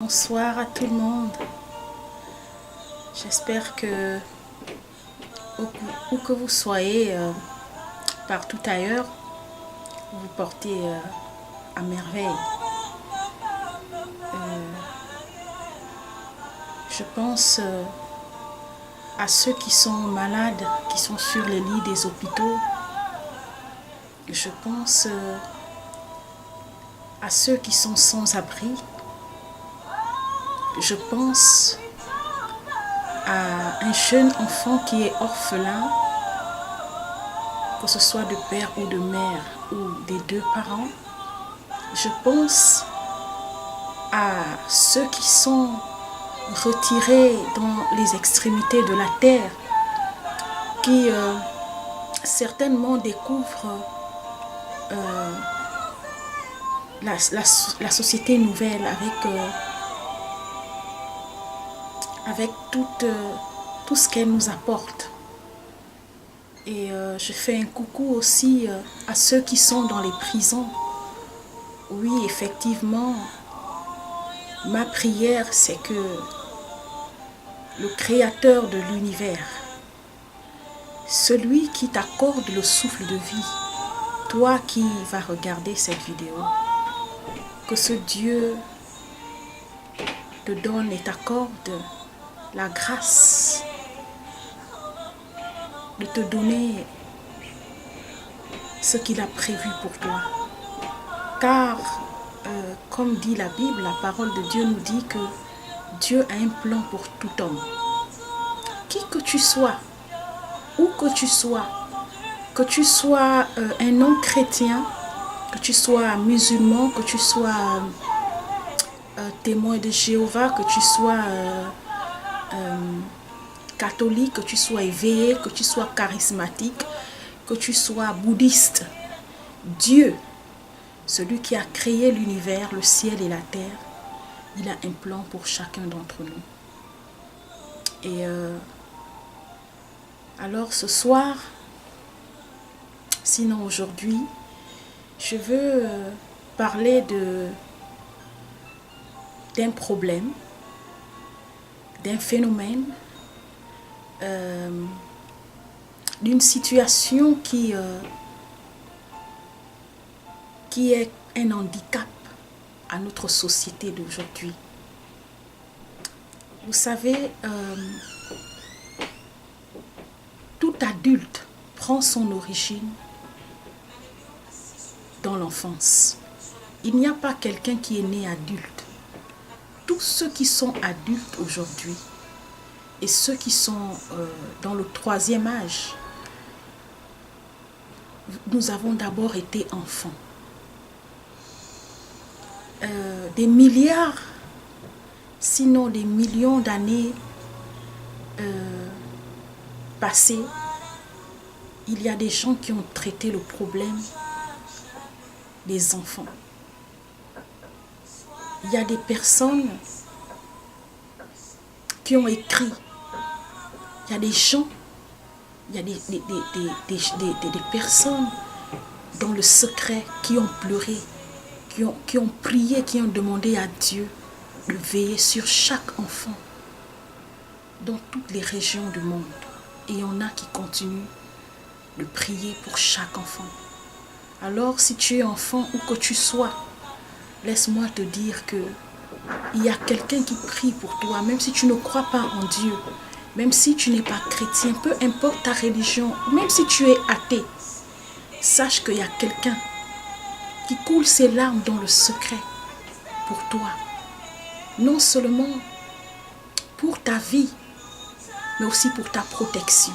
Bonsoir à tout le monde. J'espère que où que vous soyez, partout ailleurs, vous vous portez à merveille. Je pense à ceux qui sont malades, qui sont sur les lits des hôpitaux. Je pense à ceux qui sont sans abri. Je pense à un jeune enfant qui est orphelin, que ce soit de père ou de mère ou des deux parents. Je pense à ceux qui sont retirés dans les extrémités de la terre, qui certainement découvrent la société nouvelle avec tout ce qu'elle nous apporte. Et je fais un coucou aussi à ceux qui sont dans les prisons. Oui, effectivement, ma prière, c'est que le Créateur de l'univers, celui qui t'accorde le souffle de vie, toi qui vas regarder cette vidéo, que ce Dieu te donne et t'accorde la grâce de te donner ce qu'il a prévu pour toi. Car, comme dit la Bible, la parole de Dieu nous dit que Dieu a un plan pour tout homme. Qui que tu sois, où que tu sois un non chrétien, que tu sois musulman, que tu sois témoin de Jéhovah, que tu sois catholique, que tu sois éveillé, que tu sois charismatique, que tu sois bouddhiste, Dieu, celui qui a créé l'univers, le ciel et la terre, il a un plan pour chacun d'entre nous. Et alors ce soir, sinon aujourd'hui, je veux parler d'un problème, d'un phénomène, d'une situation qui est un handicap à notre société d'aujourd'hui. Vous savez, tout adulte prend son origine dans l'enfance. Il n'y a pas quelqu'un qui est né adulte. Tous ceux qui sont adultes aujourd'hui et ceux qui sont dans le troisième âge, nous avons d'abord été enfants. Des milliards, sinon des millions d'années passées, il y a des gens qui ont traité le problème des enfants. Il y a des personnes qui ont écrit. Il y a des gens, il y a des personnes dans le secret qui ont pleuré, qui ont prié, qui ont demandé à Dieu de veiller sur chaque enfant dans toutes les régions du monde. Et il y en a qui continuent de prier pour chaque enfant. Alors, si tu es enfant ou que tu sois, laisse-moi te dire que il y a quelqu'un qui prie pour toi, même si tu ne crois pas en Dieu, même si tu n'es pas chrétien, peu importe ta religion, même si tu es athée, sache qu'il y a quelqu'un qui coule ses larmes dans le secret pour toi. Non seulement pour ta vie, mais aussi pour ta protection.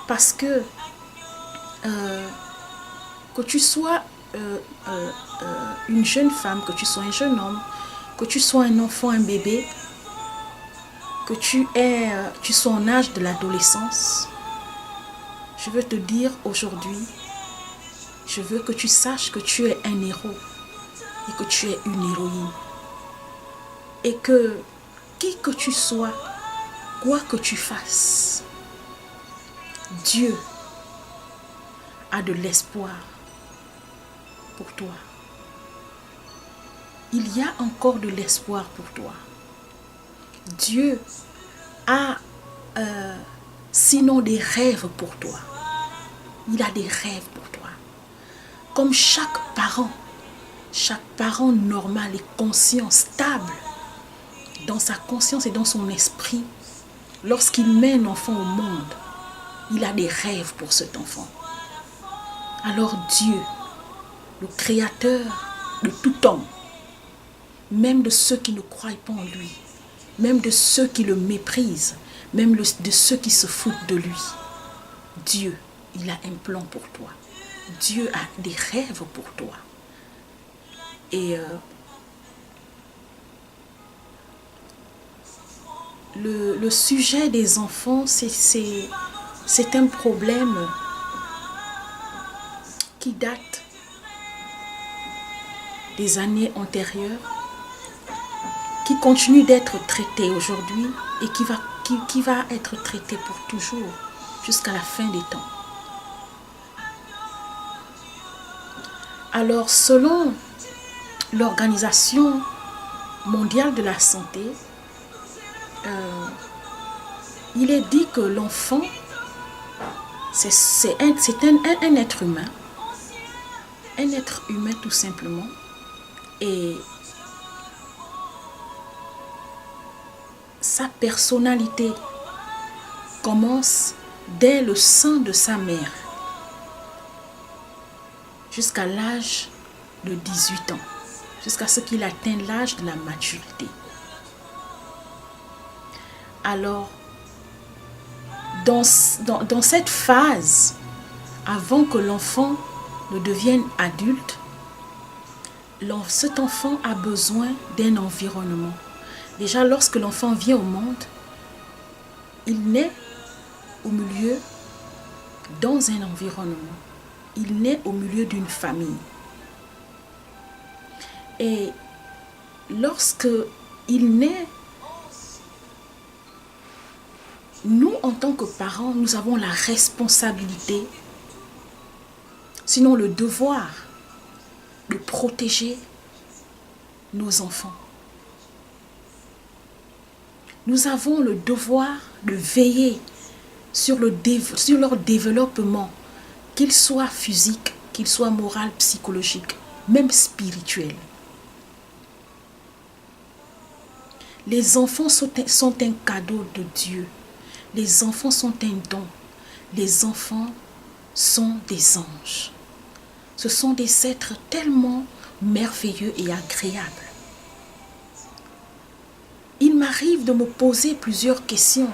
Parce que tu sois une jeune femme, que tu sois un jeune homme, que tu sois un enfant, un bébé, que tu sois en âge de l'adolescence, je veux te dire aujourd'hui, je veux que tu saches que tu es un héros et que tu es une héroïne. Et que qui que tu sois, quoi que tu fasses, Dieu a de l'espoir pour toi. il y a encore de l'espoir pour toi. Dieu a sinon des rêves pour toi. Il a des rêves pour toi. Comme chaque parent normal et conscient, stable, dans sa conscience et dans son esprit, lorsqu'il met un enfant au monde, il a des rêves pour cet enfant. Alors Dieu, le créateur de tout homme, même de ceux qui ne croient pas en lui, même de ceux qui le méprisent, même de ceux qui se foutent de lui, Dieu, il a un plan pour toi. Dieu a des rêves pour toi. Et le sujet des enfants, c'est un problème qui date des années antérieures, qui continue d'être traité aujourd'hui et qui va être traité pour toujours jusqu'à la fin des temps. Alors, selon l'Organisation mondiale de la santé, il est dit que l'enfant, c'est un être humain tout simplement, et sa personnalité commence dès le sein de sa mère jusqu'à l'âge de 18 ans, jusqu'à ce qu'il atteigne l'âge de la maturité. Alors, dans cette phase, avant que l'enfant ne devienne adulte, cet enfant a besoin d'un environnement. Déjà, lorsque l'enfant vient au monde, il naît au milieu dans un environnement. Il naît au milieu d'une famille. Et lorsque il naît, nous, en tant que parents, nous avons la responsabilité, sinon le devoir, de protéger nos enfants. Nous avons le devoir de veiller sur leur développement, qu'il soit physique, qu'il soit moral, psychologique, même spirituel. Les enfants sont un cadeau de Dieu. Les enfants sont un don. Les enfants sont des anges. Ce sont des êtres tellement merveilleux et agréables. Il m'arrive de me poser plusieurs questions,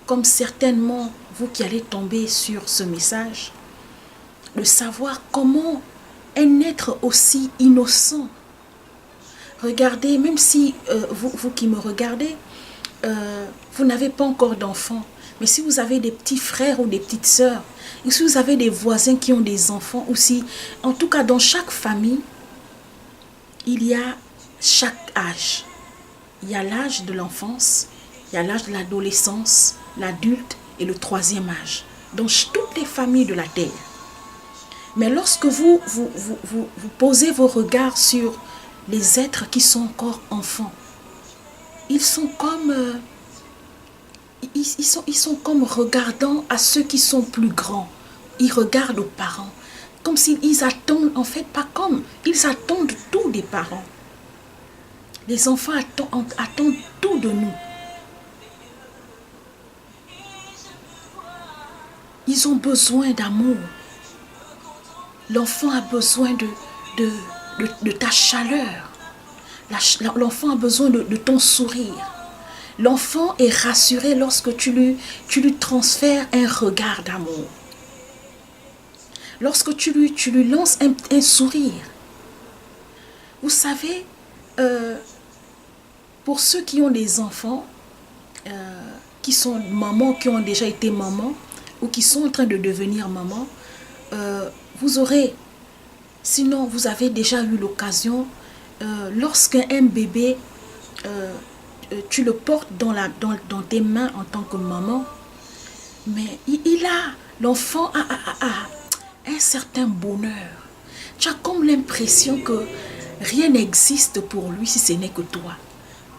comme certainement vous qui allez tomber sur ce message, de savoir comment un être aussi innocent. Regardez, même si vous qui me regardez, vous n'avez pas encore d'enfants, mais si vous avez des petits frères ou des petites sœurs, et si vous avez des voisins qui ont des enfants aussi, en tout cas dans chaque famille, il y a chaque âge. Il y a l'âge de l'enfance, il y a l'âge de l'adolescence, l'adulte et le troisième âge, dans toutes les familles de la terre. Mais lorsque vous posez vos regards sur les êtres qui sont encore enfants, ils sont comme regardant à ceux qui sont plus grands. Ils regardent aux parents, comme s'ils attendent, en fait pas comme, ils attendent tout des parents. Les enfants attendent tout de nous. Ils ont besoin d'amour. L'enfant a besoin de ta chaleur. L'enfant a besoin de ton sourire. L'enfant est rassuré lorsque tu lui transfères un regard d'amour. Lorsque tu lui lances un sourire. Vous savez, pour ceux qui ont des enfants, qui sont mamans, qui ont déjà été mamans, ou qui sont en train de devenir mamans, vous aurez, sinon vous avez déjà eu l'occasion, lorsqu'un bébé, tu le portes dans tes mains en tant que maman, mais l'enfant a un certain bonheur. Tu as comme l'impression que Rien n'existe pour lui si ce n'est que toi.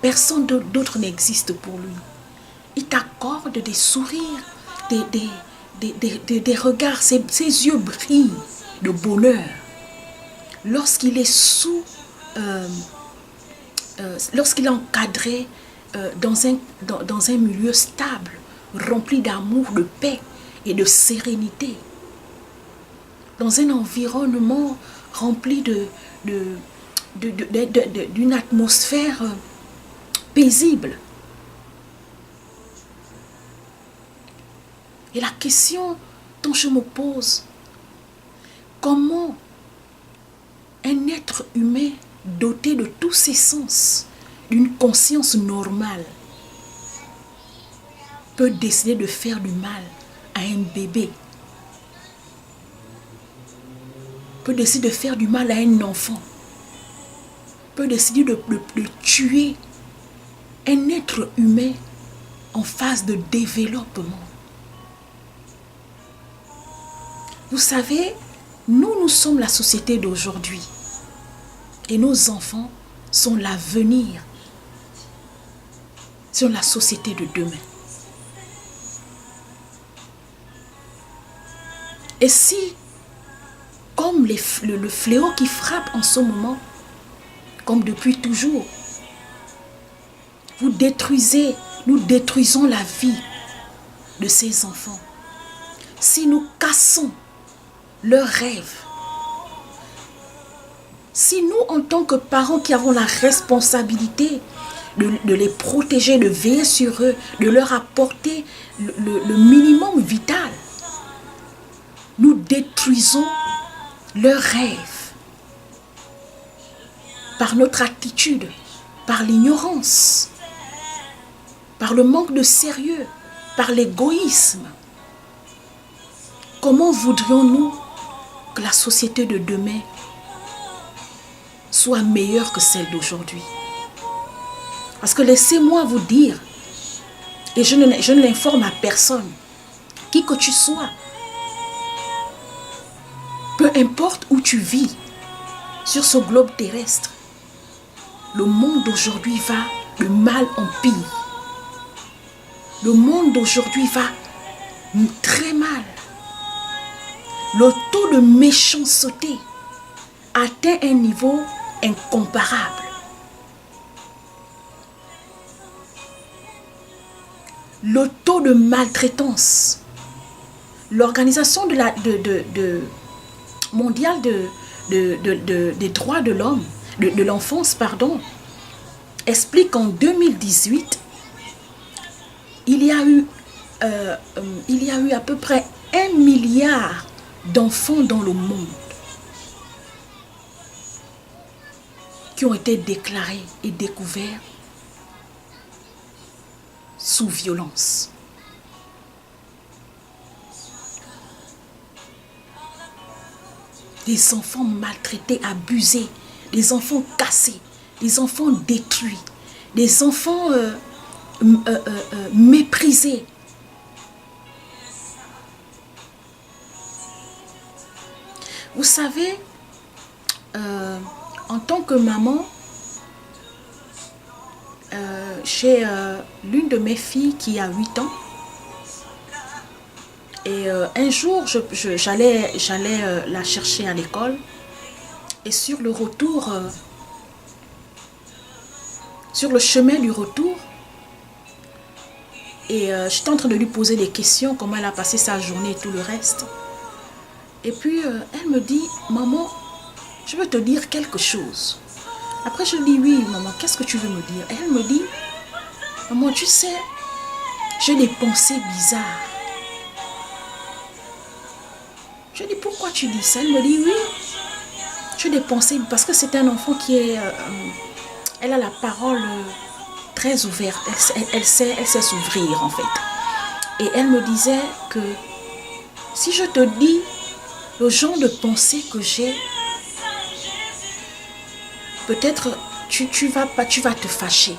Personne d'autre n'existe pour lui. Il t'accorde des sourires, des regards. Ses yeux brillent de bonheur. Lorsqu'il est lorsqu'il est encadré dans un milieu stable, rempli d'amour, de paix et de sérénité, dans un environnement rempli d'une atmosphère paisible. Et la question dont je me pose, comment un être humain doté de tous ses sens, d'une conscience normale, peut décider de faire du mal à un bébé, peut décider de faire du mal à un enfant, peut décider de tuer un être humain en phase de développement. Vous savez, nous sommes la société d'aujourd'hui et nos enfants sont l'avenir, sont la société de demain. Et si, comme le fléau qui frappe en ce moment, comme depuis toujours, nous détruisons la vie de ces enfants, si nous cassons leurs rêves, si nous, en tant que parents qui avons la responsabilité de les protéger, de veiller sur eux, de leur apporter le minimum vital, nous détruisons leurs rêves par notre attitude, par l'ignorance, par le manque de sérieux, par l'égoïsme. Comment voudrions-nous que la société de demain soit meilleure que celle d'aujourd'hui? Parce que laissez-moi vous dire, et je ne l'informe à personne, qui que tu sois, peu importe où tu vis sur ce globe terrestre, le monde d'aujourd'hui va de mal en pire. Le monde d'aujourd'hui va très mal. Le taux de méchanceté atteint un niveau incomparable. Le taux de maltraitance. L'Organisation mondiale des droits de l'homme, de l'enfance, explique qu'en 2018, il y a eu à peu près 1 milliard d'enfants dans le monde qui ont été déclarés et découverts sous violence. Des enfants maltraités, abusés, des enfants cassés, des enfants détruits, des enfants méprisés. Vous savez, en tant que maman, j'ai l'une de mes filles qui a 8 ans. Et un jour, j'allais la chercher à l'école. Et sur le retour, sur le chemin du retour, et j'étais en train de lui poser des questions, comment elle a passé sa journée et tout le reste. Et puis, elle me dit, maman, je veux te dire quelque chose. Après, je lui dis, oui, maman, qu'est-ce que tu veux me dire? Et elle me dit, maman, tu sais, j'ai des pensées bizarres. Je dis, pourquoi tu dis ça? Elle me dit, oui, j'ai des pensées, parce que c'est un enfant qui est... elle a la parole très ouverte, elle sait s'ouvrir en fait. Et elle me disait que si je te dis le genre de pensée que j'ai, peut-être tu vas te fâcher.